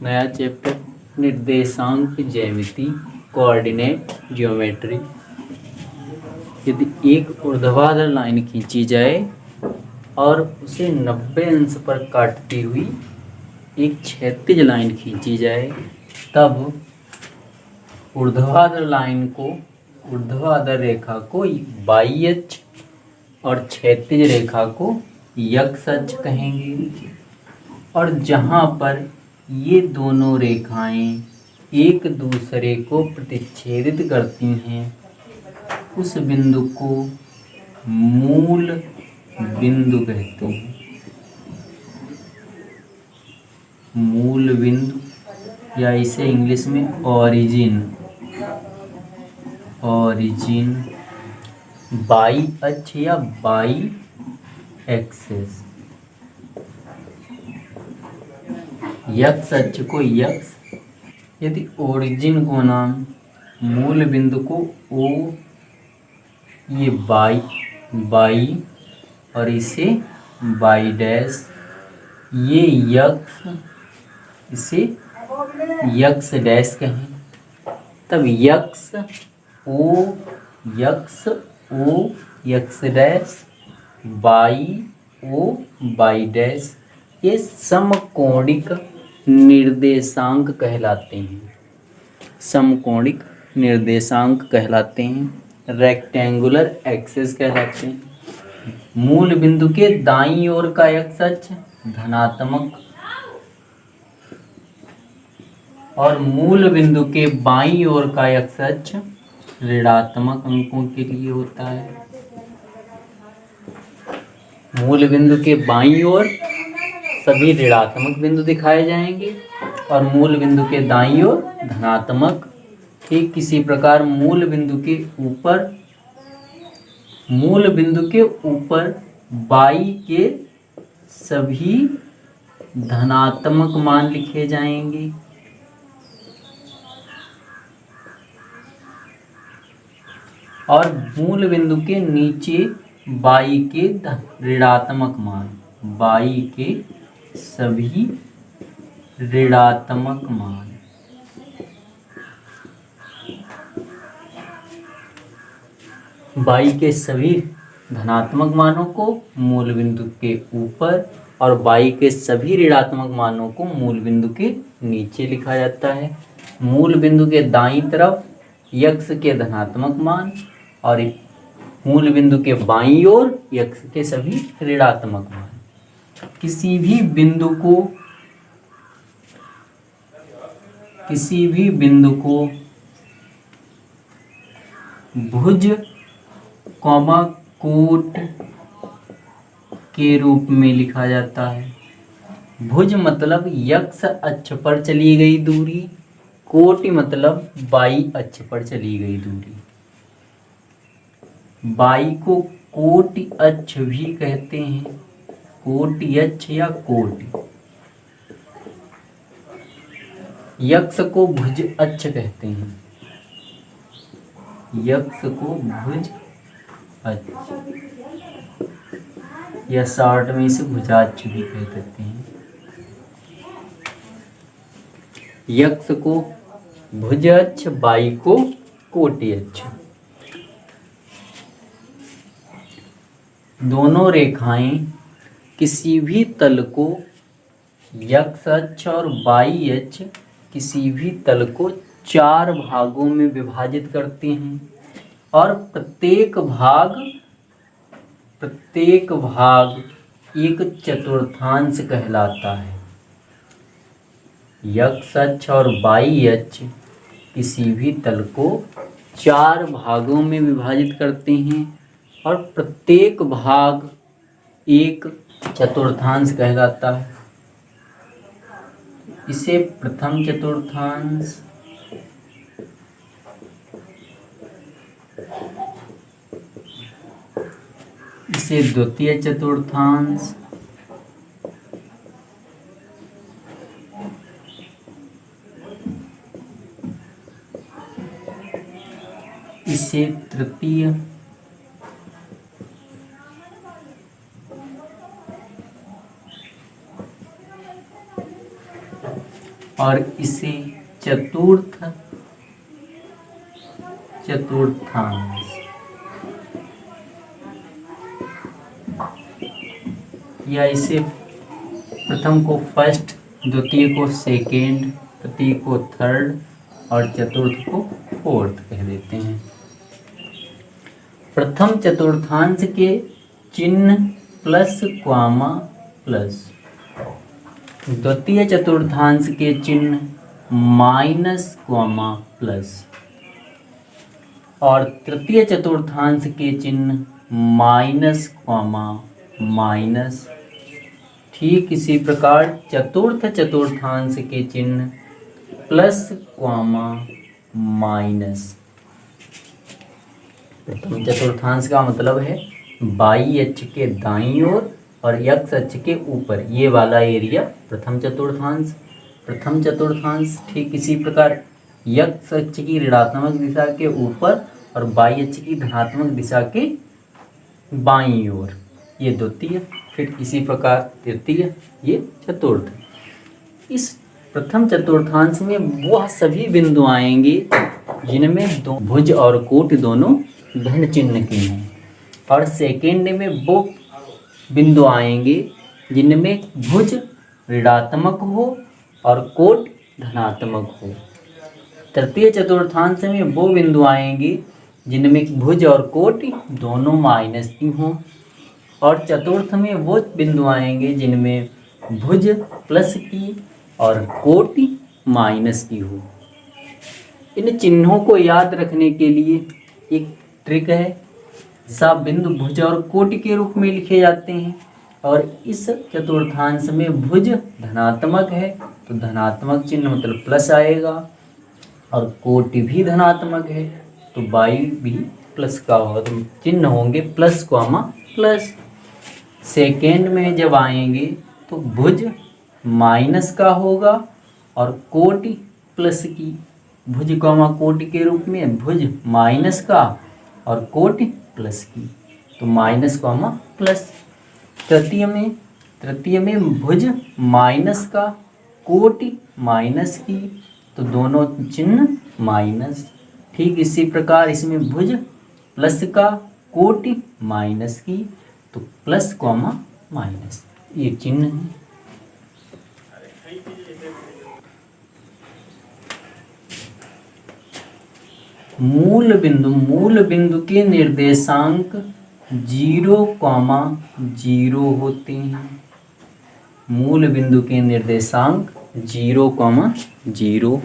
नया चैप्टर निर्देशांक ज्यामिति कोऑर्डिनेट ज्योमेट्री। यदि एक ऊर्ध्वाधर लाइन खींची जाए और उसे 90 अंश पर काटती हुई एक क्षैतिज लाइन खींची जाए, तब ऊर्ध्वाधर रेखा को y अक्ष और क्षैतिज रेखा को x अक्ष कहेंगे। और जहाँ पर ये दोनों रेखाएं एक दूसरे को प्रतिच्छेदित करती हैं, उस बिंदु को मूल बिंदु कहते हैं। मूल बिंदु या इसे इंग्लिश में ओरिजिन बाई अक्ष या बाई एक्सिस। x अक्ष को x, यदि ओरिजिन को नाम, मूल बिंदु को O, ये बाई और इसे बाई डैश, ये x, इसे x डैश कहें। तब x O x dash, by O by dash, ये समकोणिक निर्देशांक कहलाते हैं। समकोणिक निर्देशांक कहलाते हैं। रेक्टेंगुलर एक्सिस कहलाते हैं। मूल बिंदु के दाईं ओर का x अक्ष धनात्मक और मूल बिंदु के बाईं ओर का x अक्ष ऋणात्मक अंकों के लिए होता है। मूल बिंदु के बाईं ओर सभी ऋणात्मक बिंदु दिखाए जाएंगे और मूल बिंदु के दाईं ओर धनात्मक। ठीक किसी प्रकार मूल बिंदु के ऊपर बाई के सभी धनात्मक मान लिखे जाएंगे और मूल बिंदु के नीचे बाई के ऋणात्मक मान, बाई के सभी ऋणात्मक मान। बाई के सभी धनात्मक मानों को मूल बिंदु के ऊपर और बाई के सभी ऋणात्मक मानों को मूल बिंदु के नीचे लिखा जाता है। मूल बिंदु के दाईं तरफ x के धनात्मक मान और मूल बिंदु के बाईं ओर x के सभी ऋणात्मक मान। किसी भी बिंदु को भुज कोट के रूप में लिखा जाता है। भुज मतलब x अक्ष पर चली गई दूरी, कोटि मतलब बाई अक्ष पर चली गई दूरी। बाई को कोटि अक्ष भी कहते हैं, कोटि अक्ष या कोटि। x को भुज अक्ष कहते हैं, x को भुज अक्ष या शॉर्ट में इसे भुजाक्ष भी कह सकते हैं। x को भुज अक्ष, बाई को कोटि अक्ष। दोनों रेखाएं किसी भी तल को x अक्ष और बाई अक्ष किसी भी तल को 4 भागों में विभाजित करते हैं और प्रत्येक भाग एक चतुर्थांश कहलाता है। x अक्ष और बाई अक्ष किसी भी तल को 4 भागों में विभाजित करते हैं और प्रत्येक भाग एक चतुर्थांश कहलाता है। इसे प्रथम चतुर्थांश, इसे द्वितीय चतुर्थांश, इसे तृतीय, और इसे चतुर्थांश या इसे प्रथम को फर्स्ट, द्वितीय को सेकेंड, तृतीय को थर्ड और चतुर्थ को फोर्थ कह देते हैं। प्रथम चतुर्थांश के चिन्ह प्लस कॉमा प्लस, द्वितीय चतुर्थांश के चिन्ह माइनस कॉमा प्लस और तृतीय चतुर्थांश के चिन्ह माइनस कॉमा माइनस। ठीक इसी प्रकार चतुर्थ चतुर्थांश के चिन्ह प्लस कॉमा माइनस। प्रथम चतुर्थांश का मतलब है बाई अक्ष के दाईं ओर और एक्स अक्ष के ऊपर, ये वाला एरिया प्रथम चतुर्थांश। प्रथम चतुर्थांश ठीक इसी प्रकार एक्स अक्ष की ऋणात्मक दिशा के ऊपर और बाई अक्ष की धनात्मक दिशा के बाईं ओर, ये द्वितीय। फिर इसी प्रकार तृतीय, ये चतुर्थ। इस प्रथम चतुर्थांश में वह सभी बिंदु आएंगे जिनमें दो भुज और कोटि दोनों धन चिन्ह के हैं, और सेकेंड में वो बिंदु आएंगे जिनमें भुज ऋणात्मक हो और कोट धनात्मक हो। तृतीय चतुर्थांश में वो बिंदु आएंगे जिनमें भुज और कोटि दोनों माइनस की हों, और चतुर्थ में वो बिंदु आएंगे जिनमें भुज प्लस की और कोटि माइनस की हो। इन चिन्हों को याद रखने के लिए एक ट्रिक है। सब बिंदु भुज और कोटि के रूप में लिखे जाते हैं, और इस चतुर्थांश में भुज धनात्मक है तो धनात्मक चिन्ह मतलब प्लस आएगा, और कोटि भी धनात्मक है तो बाई भी प्लस का होगा, तो चिन्ह होंगे प्लस कॉमा प्लस। सेकेंड में जब आएंगे तो भुज माइनस का होगा और कोटि प्लस की, भुज कॉमा कोटि के रूप में भुज माइनस का और कोटि प्लस की, तो माइनस कॉमा प्लस। तृतीय में भुज माइनस का कोटि माइनस की, तो दोनों चिन्ह माइनस। ठीक इसी प्रकार इसमें भुज प्लस का कोटि माइनस की, तो प्लस कॉमा माइनस, ये चिन्ह है। मूल बिंदु के निर्देशांक 0,0 होते हैं। मूल बिंदु के निर्देशांक 0,0